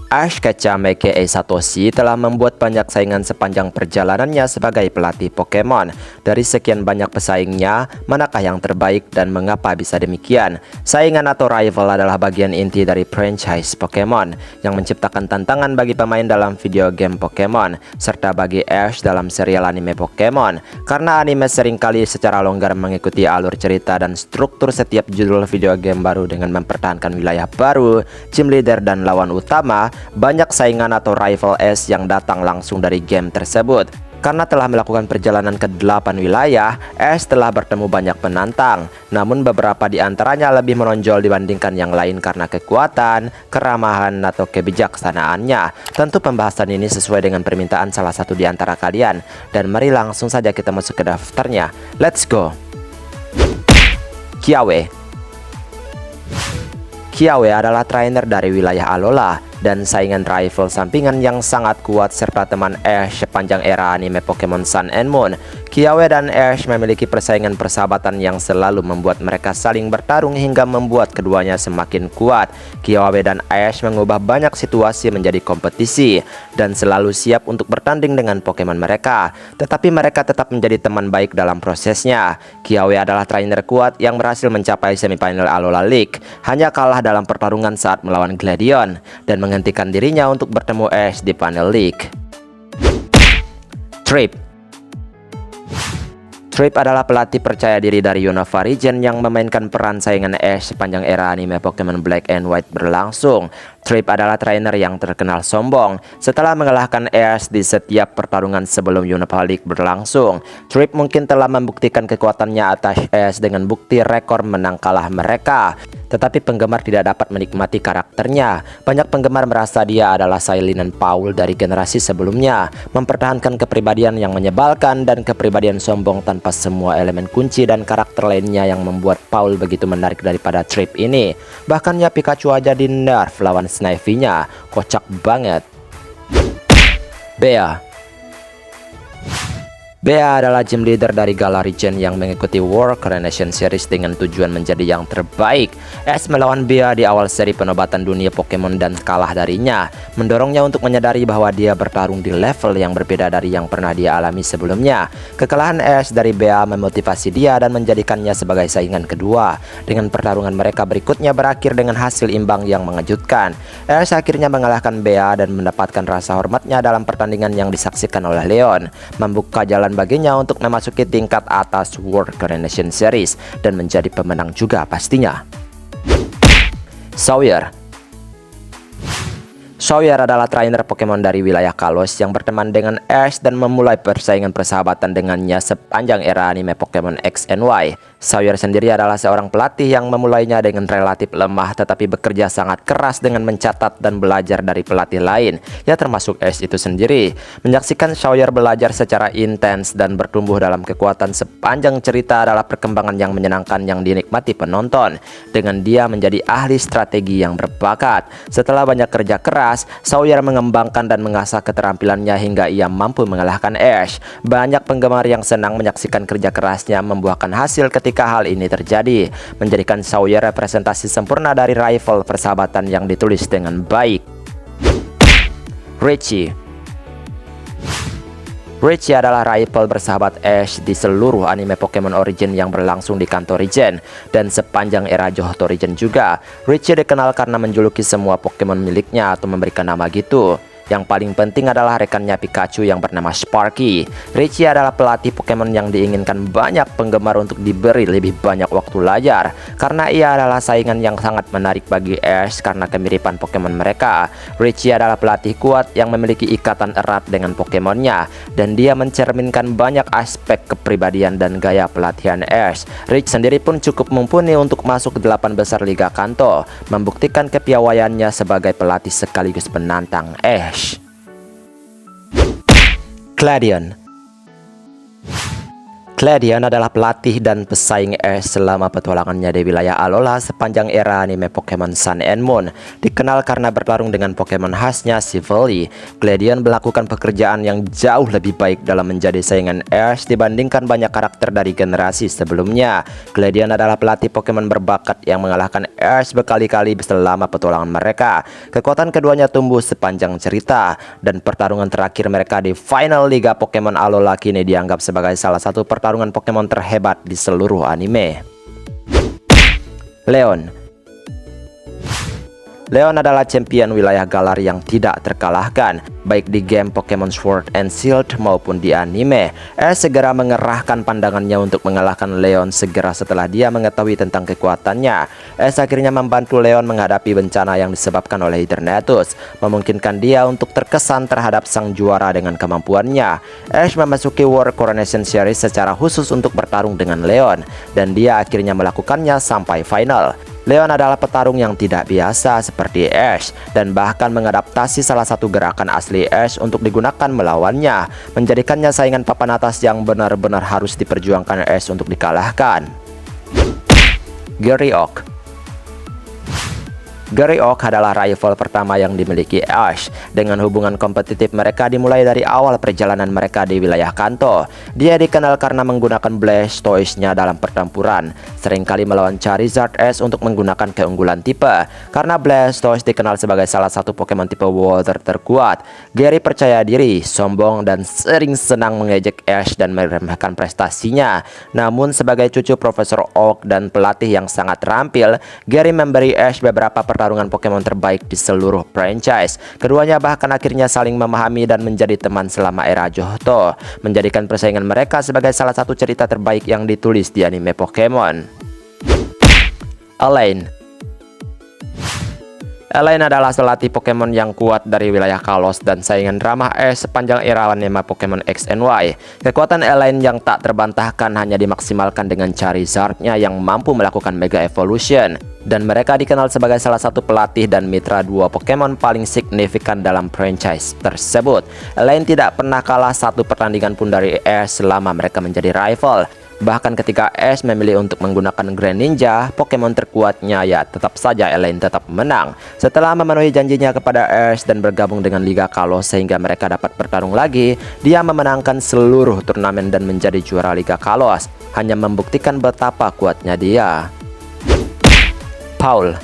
Ash Ketchum aka Satoshi telah membuat banyak saingan sepanjang perjalanannya sebagai pelatih Pokemon. Dari sekian banyak pesaingnya, manakah yang terbaik dan mengapa bisa demikian? Saingan atau rival adalah bagian inti dari franchise Pokemon yang menciptakan tantangan bagi pemain dalam video game Pokemon, serta bagi Ash dalam serial anime Pokemon. Karena anime seringkali secara longgar mengikuti alur cerita dan struktur setiap judul video game baru dengan mempertahankan wilayah baru, gym leader dan lawan utama, banyak saingan atau rival Ash yang datang langsung dari game tersebut. Karena telah melakukan perjalanan ke 8 wilayah, Ash telah bertemu banyak penantang. Namun beberapa di antaranya lebih menonjol dibandingkan yang lain karena kekuatan, keramahan, atau kebijaksanaannya. Tentu pembahasan ini sesuai dengan permintaan salah satu di antara kalian. Dan mari langsung saja kita masuk ke daftarnya. Let's go! Kiawe. Kiawe adalah trainer dari wilayah Alola dan saingan rival sampingan yang sangat kuat serta teman Ash sepanjang era anime Pokemon Sun and Moon. Kiawe dan Ash memiliki persaingan persahabatan yang selalu membuat mereka saling bertarung hingga membuat keduanya semakin kuat. Kiawe dan Ash mengubah banyak situasi menjadi kompetisi dan selalu siap untuk bertanding dengan Pokemon mereka. Tetapi mereka tetap menjadi teman baik dalam prosesnya. Kiawe adalah trainer kuat yang berhasil mencapai semifinal Alola League, hanya kalah dalam pertarungan saat melawan Gladion dan menghentikan dirinya untuk bertemu Ash di Panel League. Trip adalah pelatih percaya diri dari Unova Region yang memainkan peran saingan Ash sepanjang era anime Pokemon Black and White berlangsung. Trip adalah trainer yang terkenal sombong setelah mengalahkan Ash di setiap pertarungan sebelum Unova League berlangsung. Trip mungkin telah membuktikan kekuatannya atas Ash dengan bukti rekor menang kalah mereka. Tetapi penggemar tidak dapat menikmati karakternya. Banyak penggemar merasa dia adalah Sailenan Paul dari generasi sebelumnya, mempertahankan kepribadian yang menyebalkan dan kepribadian sombong tanpa semua elemen kunci dan karakter lainnya yang membuat Paul begitu menarik daripada Trip ini. Bahkan ya Pikachu aja di nerf lawan Snivy-nya, kocak banget. Bea adalah gym leader dari Galar Region yang mengikuti World Coronation Series dengan tujuan menjadi yang terbaik. Ash melawan Bea di awal seri penobatan dunia Pokemon dan kalah darinya, mendorongnya untuk menyadari bahwa dia bertarung di level yang berbeda dari yang pernah dia alami sebelumnya. Kekalahan Ash dari Bea memotivasi dia dan menjadikannya sebagai saingan kedua. Dengan pertarungan mereka berikutnya berakhir dengan hasil imbang yang mengejutkan. Ash akhirnya mengalahkan Bea dan mendapatkan rasa hormatnya dalam pertandingan yang disaksikan oleh Leon, membuka jalan baginya untuk memasuki tingkat atas World Coronation Series dan menjadi pemenang juga pastinya. Sawyer adalah trainer Pokemon dari wilayah Kalos yang berteman dengan Ash dan memulai persaingan persahabatan dengannya sepanjang era anime Pokemon X and Y. Sawyer sendiri adalah seorang pelatih yang memulainya dengan relatif lemah tetapi bekerja sangat keras dengan mencatat dan belajar dari pelatih lain, ya termasuk Ash itu sendiri. Menyaksikan Sawyer belajar secara intens dan bertumbuh dalam kekuatan sepanjang cerita adalah perkembangan yang menyenangkan yang dinikmati penonton. Dengan dia menjadi ahli strategi yang berbakat. Setelah banyak kerja keras, Sawyer mengembangkan dan mengasah keterampilannya hingga ia mampu mengalahkan Ash. Banyak penggemar yang senang menyaksikan kerja kerasnya membuahkan hasil ketika hal ini terjadi, menjadikan Sawyer representasi sempurna dari rival persahabatan yang ditulis dengan baik. Richie adalah rival bersahabat Ash di seluruh anime Pokemon Origin yang berlangsung di Kanto Region dan sepanjang era Johto Region juga. Richie dikenal karena menjuluki semua Pokemon miliknya atau memberikan nama gitu. Yang paling penting adalah rekannya Pikachu yang bernama Sparky. Richie adalah pelatih Pokemon yang diinginkan banyak penggemar untuk diberi lebih banyak waktu layar, karena ia adalah saingan yang sangat menarik bagi Ash karena kemiripan Pokemon mereka. Richie adalah pelatih kuat yang memiliki ikatan erat dengan Pokemonnya, dan dia mencerminkan banyak aspek kepribadian dan gaya pelatihan Ash. Richie sendiri pun cukup mumpuni untuk masuk ke 8 besar Liga Kanto, membuktikan kepiawaiannya sebagai pelatih sekaligus penantang Ash. Gladion adalah pelatih dan pesaing Ash selama petualangannya di wilayah Alola sepanjang era anime Pokemon Sun and Moon. Dikenal karena bertarung dengan Pokemon khasnya Silvally, Gladion melakukan pekerjaan yang jauh lebih baik dalam menjadi saingan Ash dibandingkan banyak karakter dari generasi sebelumnya. Gladion adalah pelatih Pokemon berbakat yang mengalahkan Ash berkali-kali selama petualangan mereka. Kekuatan keduanya tumbuh sepanjang cerita, dan pertarungan terakhir mereka di final Liga Pokemon Alola kini dianggap sebagai salah satu pertarungan Pokemon terhebat di seluruh anime. Leon adalah champion wilayah Galar yang tidak terkalahkan, baik di game Pokemon Sword and Shield maupun di anime. Ash segera mengerahkan pandangannya untuk mengalahkan Leon segera setelah dia mengetahui tentang kekuatannya. Ash akhirnya membantu Leon menghadapi bencana yang disebabkan oleh Eternatus, memungkinkan dia untuk terkesan terhadap sang juara dengan kemampuannya. Ash memasuki World Coronation Series secara khusus untuk bertarung dengan Leon, dan dia akhirnya melakukannya sampai final. Leon adalah petarung yang tidak biasa seperti Ash, dan bahkan mengadaptasi salah satu gerakan asli Ash untuk digunakan melawannya, menjadikannya saingan papan atas yang benar-benar harus diperjuangkan Ash untuk dikalahkan. Gary Oak adalah rival pertama yang dimiliki Ash. Dengan hubungan kompetitif mereka dimulai dari awal perjalanan mereka di wilayah Kanto. Dia dikenal karena menggunakan Blastoise-nya dalam pertempuran, seringkali melawan Charizard S untuk menggunakan keunggulan tipe. Karena Blastoise dikenal sebagai salah satu Pokemon tipe Water terkuat, Gary percaya diri, sombong, dan sering senang mengejek Ash dan meremehkan prestasinya. Namun sebagai cucu Profesor Oak dan pelatih yang sangat terampil, Gary memberi Ash beberapa pertarungan Pokemon terbaik di seluruh franchise. Keduanya bahkan akhirnya saling memahami dan menjadi teman selama era Johto, menjadikan persaingan mereka sebagai salah satu cerita terbaik yang ditulis di anime Pokemon. Elaine adalah pelatih Pokemon yang kuat dari wilayah Kalos dan saingan ramah Ash sepanjang era anime Pokemon X and Y. Kekuatan Elaine yang tak terbantahkan hanya dimaksimalkan dengan Charizard-nya yang mampu melakukan Mega Evolution. Dan mereka dikenal sebagai salah satu pelatih dan mitra dua Pokemon paling signifikan dalam franchise tersebut. Elaine tidak pernah kalah satu pertandingan pun dari Ash selama mereka menjadi rival. Bahkan ketika Ash memilih untuk menggunakan Greninja, Pokemon terkuatnya, ya tetap saja Elaine tetap menang. Setelah memenuhi janjinya kepada Ash dan bergabung dengan Liga Kalos sehingga mereka dapat bertarung lagi, dia memenangkan seluruh turnamen dan menjadi juara Liga Kalos, hanya membuktikan betapa kuatnya dia. Paul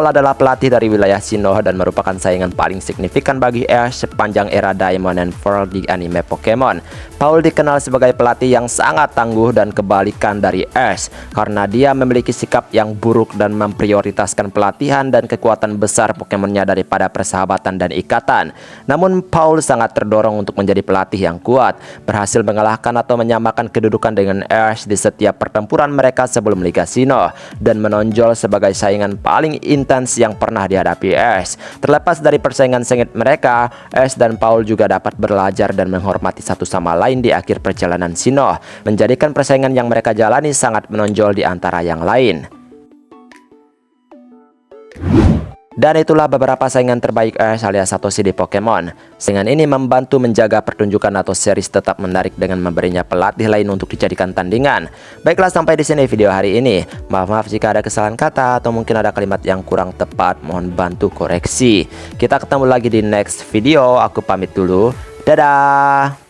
adalah pelatih dari wilayah Sinnoh dan merupakan saingan paling signifikan bagi Ash sepanjang era Diamond and Pearl di anime Pokemon. Paul dikenal sebagai pelatih yang sangat tangguh dan kebalikan dari Ash, karena dia memiliki sikap yang buruk dan memprioritaskan pelatihan dan kekuatan besar Pokemonnya daripada persahabatan dan ikatan. Namun Paul sangat terdorong untuk menjadi pelatih yang kuat, berhasil mengalahkan atau menyamakan kedudukan dengan Ash di setiap pertempuran mereka sebelum Liga Sinnoh, dan menonjol sebagai saingan paling intens yang pernah dihadapi Ash. Terlepas dari persaingan sengit mereka, Ash dan Paul juga dapat belajar dan menghormati satu sama lain di akhir perjalanan Sinnoh, menjadikan persaingan yang mereka jalani sangat menonjol di antara yang lain. Dan itulah beberapa saingan terbaik Ash alias Satoshi di Pokemon. Saingan ini membantu menjaga pertunjukan atau series tetap menarik dengan memberinya pelatih lain untuk dijadikan tandingan. Baiklah, sampai di sini video hari ini. Maaf jika ada kesalahan kata atau mungkin ada kalimat yang kurang tepat, mohon bantu koreksi. Kita ketemu lagi di next video. Aku pamit dulu. Dadah.